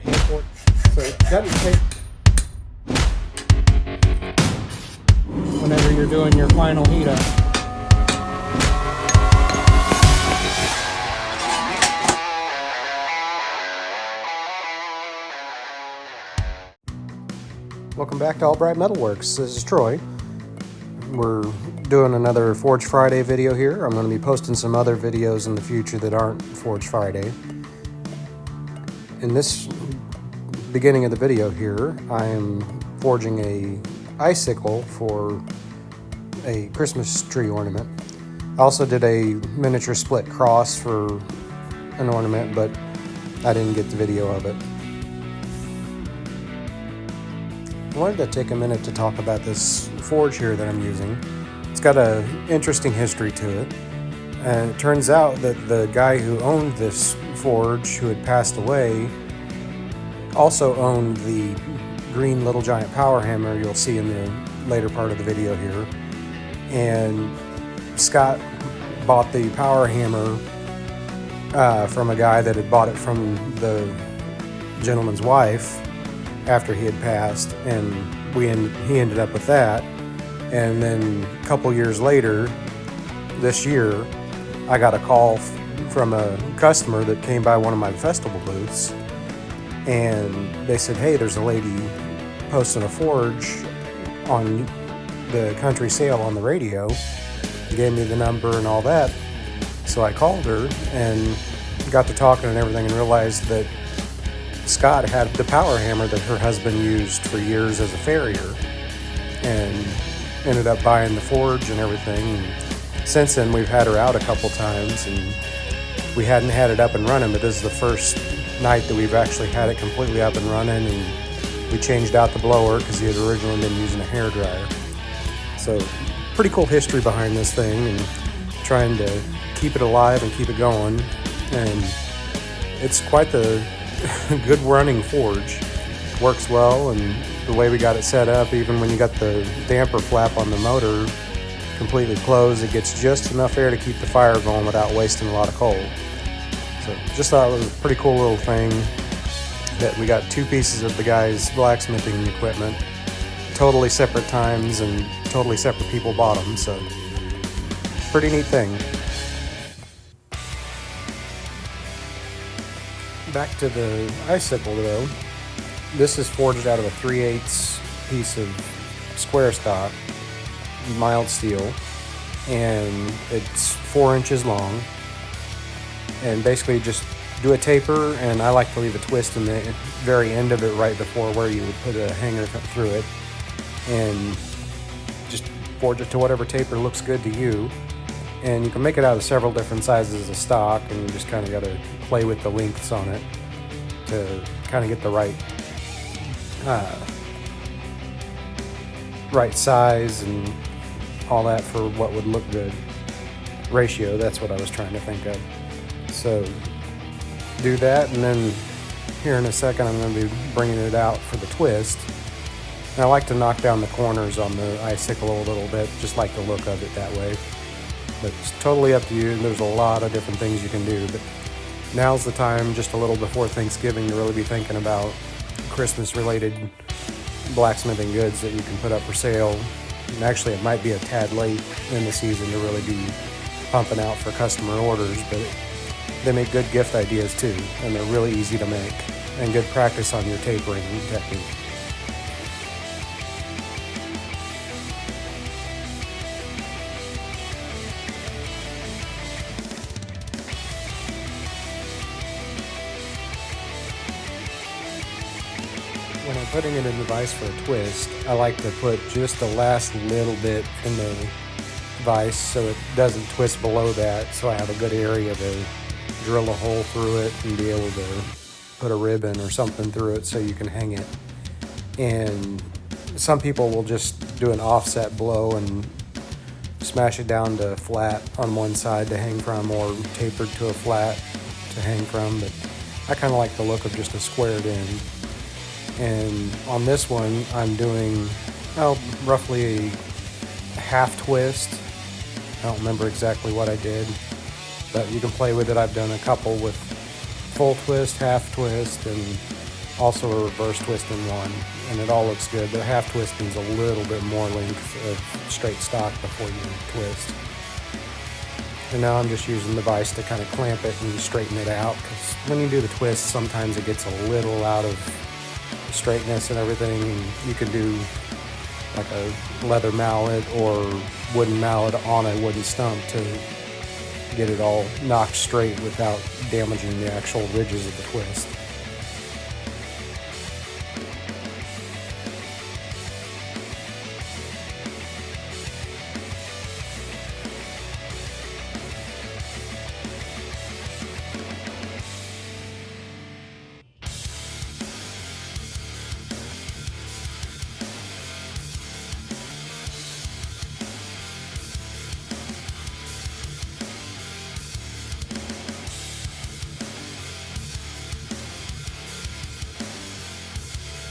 hand forge. So you got your tape whenever you're doing your final heat up. Welcome back to All Bright Metalworks. This is Troy. We're doing another Forge Friday video here. I'm going to be posting some other videos in the future that aren't Forge Friday. In this beginning of the video here, I am forging a icicle for a Christmas tree ornament. I also did a miniature split cross for an ornament, but I didn't get the video of it. I wanted to take a minute to talk about this forge here that I'm using. It's got an interesting history to it. And it turns out that the guy who owned this forge, who had passed away, also owned the green Little Giant power hammer you'll see in the later part of the video here. And Scott bought the power hammer from a guy that had bought it from the gentleman's wife after he had passed, and he ended up with that. And then a couple years later, this year, I got a call from a customer that came by one of my festival booths, and they said, hey, there's a lady posting a forge on the country sale on the radio. Gave me the number and all that. So I called her and got to talking and everything, and realized that Scott had the power hammer that her husband used for years as a farrier, and ended up buying the forge and everything. And since then, we've had her out a couple times, and we hadn't had it up and running, but this is the first night that we've actually had it completely up and running, and we changed out the blower because he had originally been using a hairdryer. So pretty cool history behind this thing, and trying to keep it alive and keep it going. And it's quite the good running forge. Works well, and the way we got it set up, even when you got the damper flap on the motor completely closed, it gets just enough air to keep the fire going without wasting a lot of coal. So just thought it was a pretty cool little thing that we got two pieces of the guy's blacksmithing equipment, totally separate times and totally separate people bought them, so pretty neat thing. Back to the icicle though, this is forged out of a 3/8 piece of square stock, mild steel, and it's 4 inches long. And basically just do a taper, and I like to leave a twist in the very end of it right before where you would put a hanger through it, and just forge it to whatever taper looks good to you. And you can make it out of several different sizes of stock, and you just kind of got to play with the lengths on it to kind of get the right size and all that for what would look good. Ratio, that's what I was trying to think of. So do that, and then here in a second I'm going to be bringing it out for the twist. And I like to knock down the corners on the icicle a little bit, just like the look of it that way. But it's totally up to you. There's a lot of different things you can do, but now's the time, just a little before Thanksgiving, to really be thinking about Christmas-related blacksmithing goods that you can put up for sale. And actually, it might be a tad late in the season to really be pumping out for customer orders, but they make good gift ideas too, and they're really easy to make, and good practice on your tapering technique. When I'm putting it in the vise for a twist, I like to put just the last little bit in the vise so it doesn't twist below that, so I have a good area to drill a hole through it and be able to put a ribbon or something through it so you can hang it. And some people will just do an offset blow and smash it down to flat on one side to hang from, or tapered to a flat to hang from, but I kind of like the look of just a squared end. And on this one, I'm doing roughly a half twist. I don't remember exactly what I did, but you can play with it. I've done a couple with full twist, half twist, and Also a reverse twisting one, and it all looks good. The half twisting's a little bit more length of straight stock before you twist. And now I'm just using the vise to kind of clamp it and straighten it out, because when you do the twist, sometimes it gets a little out of straightness and everything. And you can do like a leather mallet or wooden mallet on a wooden stump to get it all knocked straight without damaging the actual ridges of the twist.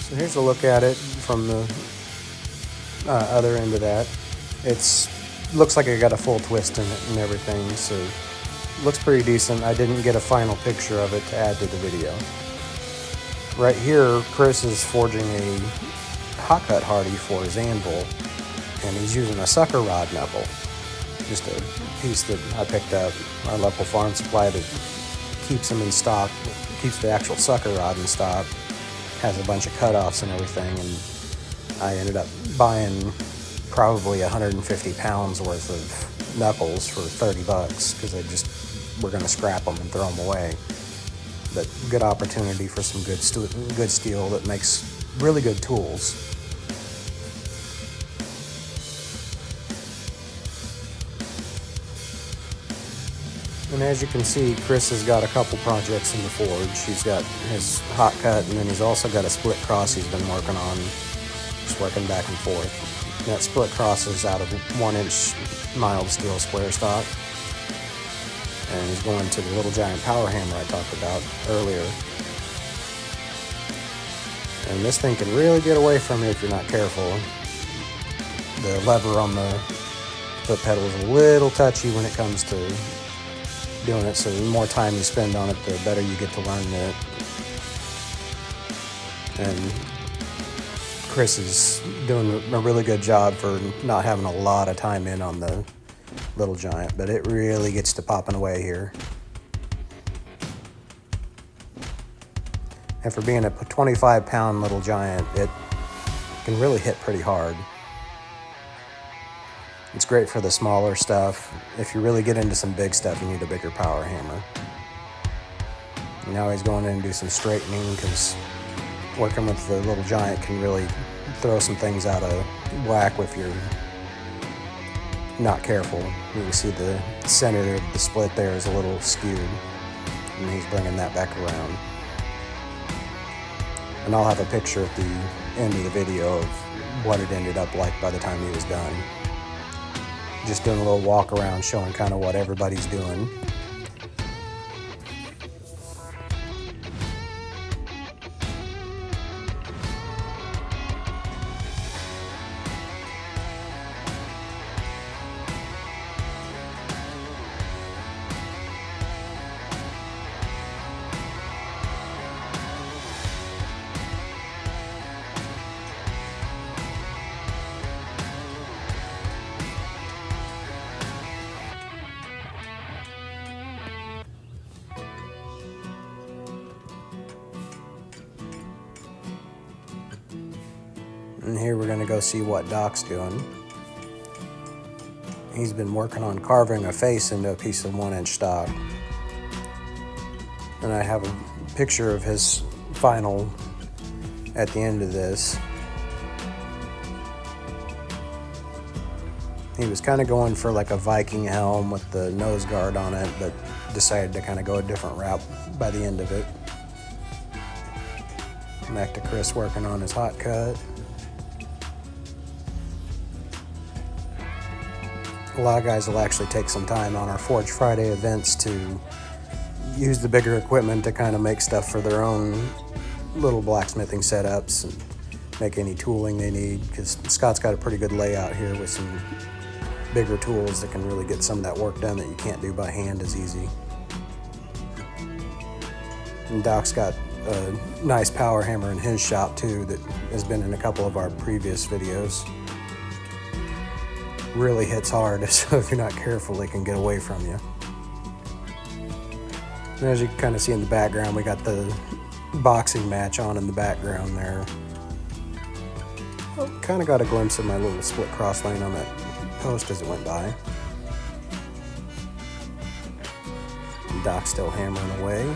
So here's a look at it from the other end of that. Looks like I got a full twist in it and everything, so looks pretty decent. I didn't get a final picture of it to add to the video. Right here, Chris is forging a hot cut hardy for his anvil, and he's using a sucker rod knuckle. Just a piece that I picked up our local farm supply that keeps them in stock, keeps the actual sucker rod in stock. Has a bunch of cutoffs and everything, and I ended up buying probably 150 pounds worth of knuckles for $30 because I just were going to scrap them and throw them away. But good opportunity for some good steel that makes really good tools. And as you can see, Chris has got a couple projects in the forge. He's got his hot cut, and then he's also got a split cross he's been working on, just working back and forth. And that split cross is out of 1-inch mild steel square stock. And he's going to the little giant power hammer I talked about earlier. And this thing can really get away from you if you're not careful. The lever on the foot pedal is a little touchy when it comes to doing it, so the more time you spend on it, the better you get to learn it. And Chris is doing a really good job for not having a lot of time in on the little giant, but it really gets to popping away here. And for being a 25-pound little giant, it can really hit pretty hard. It's great for the smaller stuff. If you really get into some big stuff, you need a bigger power hammer. And now he's going in and do some straightening, because working with the little giant can really throw some things out of whack if you're not careful. You can see the center of the split there is a little skewed, and he's bringing that back around. And I'll have a picture at the end of the video of what it ended up like by the time he was done. Just doing a little walk around, showing kind of what everybody's doing. And here we're going to go see what Doc's doing. He's been working on carving a face into a piece of 1-inch stock. And I have a picture of his final at the end of this. He was kind of going for like a Viking helm with the nose guard on it, but decided to kind of go a different route by the end of it. Back to Chris working on his hot cut. A lot of guys will actually take some time on our Forge Friday events to use the bigger equipment to kind of make stuff for their own little blacksmithing setups and make any tooling they need, because Scott's got a pretty good layout here with some bigger tools that can really get some of that work done that you can't do by hand as easy. And Doc's got a nice power hammer in his shop too that has been in a couple of our previous videos. Really hits hard, so if you're not careful, it can get away from you. And as you can kind of see in the background, we got the boxing match on in the background there. Oh, kind of got a glimpse of my little split cross lane on that post as it went by. Doc's still hammering away.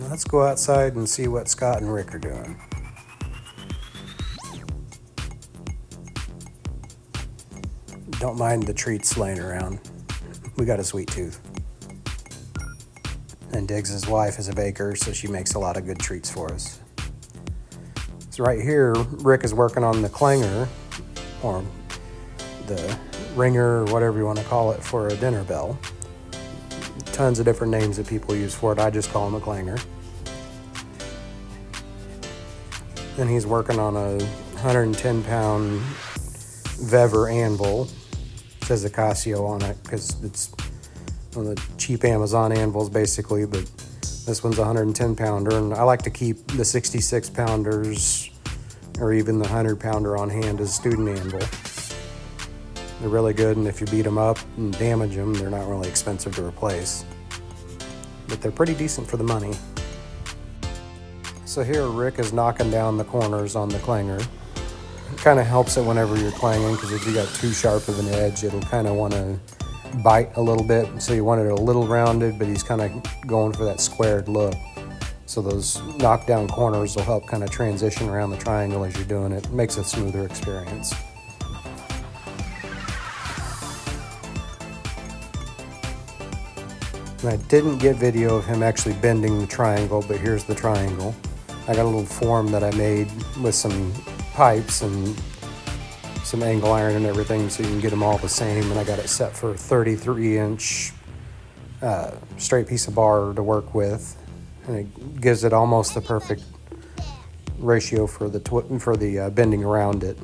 Let's go outside and see what Scott and Rick are doing. Don't mind the treats laying around. We got a sweet tooth. And Diggs' wife is a baker, so she makes a lot of good treats for us. So right here, Rick is working on the clanger, or the ringer, or whatever you want to call it, for a dinner bell. Tons of different names that people use for it. I just call them a clanger. And he's working on a 110-pound Vever anvil. It says a Casio on it because it's one of the cheap Amazon anvils basically, but this one's a 110-pounder, and I like to keep the 66-pounders or even the 100-pounder on hand as student anvil. They're really good, and if you beat them up and damage them, they're not really expensive to replace. But they're pretty decent for the money. So here Rick is knocking down the corners on the clanger. It kind of helps it whenever you're clanging, because if you got too sharp of an edge, it'll kind of want to bite a little bit. So you want it a little rounded, but he's kind of going for that squared look. So those knockdown corners will help kind of transition around the triangle as you're doing it. It makes a smoother experience. And I didn't get video of him actually bending the triangle, but here's the triangle. I got a little form that I made with some pipes and some angle iron and everything so you can get them all the same, and I got it set for a 33-inch straight piece of bar to work with, and it gives it almost the perfect ratio for the bending around it.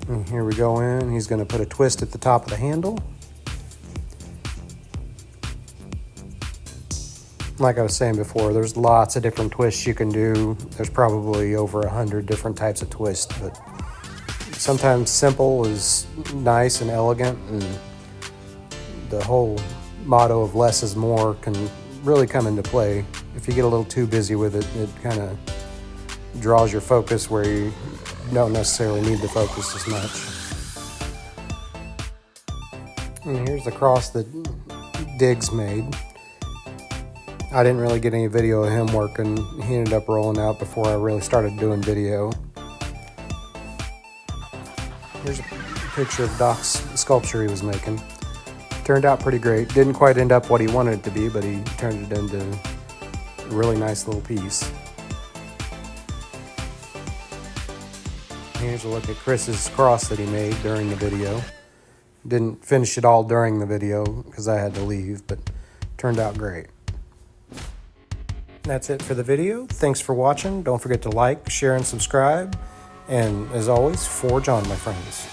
And here we go in. He's going to put a twist at the top of the handle. Like I was saying before, there's lots of different twists you can do. There's probably over 100 different types of twists, but sometimes simple is nice and elegant, and the whole motto of less is more can really come into play. If you get a little too busy with it, it kind of draws your focus where you don't necessarily need to focus as much. And here's the cross that Diggs made. I didn't really get any video of him working. He ended up rolling out before I really started doing video. Here's a picture of Doc's sculpture he was making. Turned out pretty great. Didn't quite end up what he wanted it to be, but he turned it into a really nice little piece. Here's a look at Chris's cross that he made during the video. Didn't finish it all during the video because I had to leave, but turned out great. That's it for the video. Thanks for watching. Don't forget to like, share, and subscribe. And as always, forge on, my friends.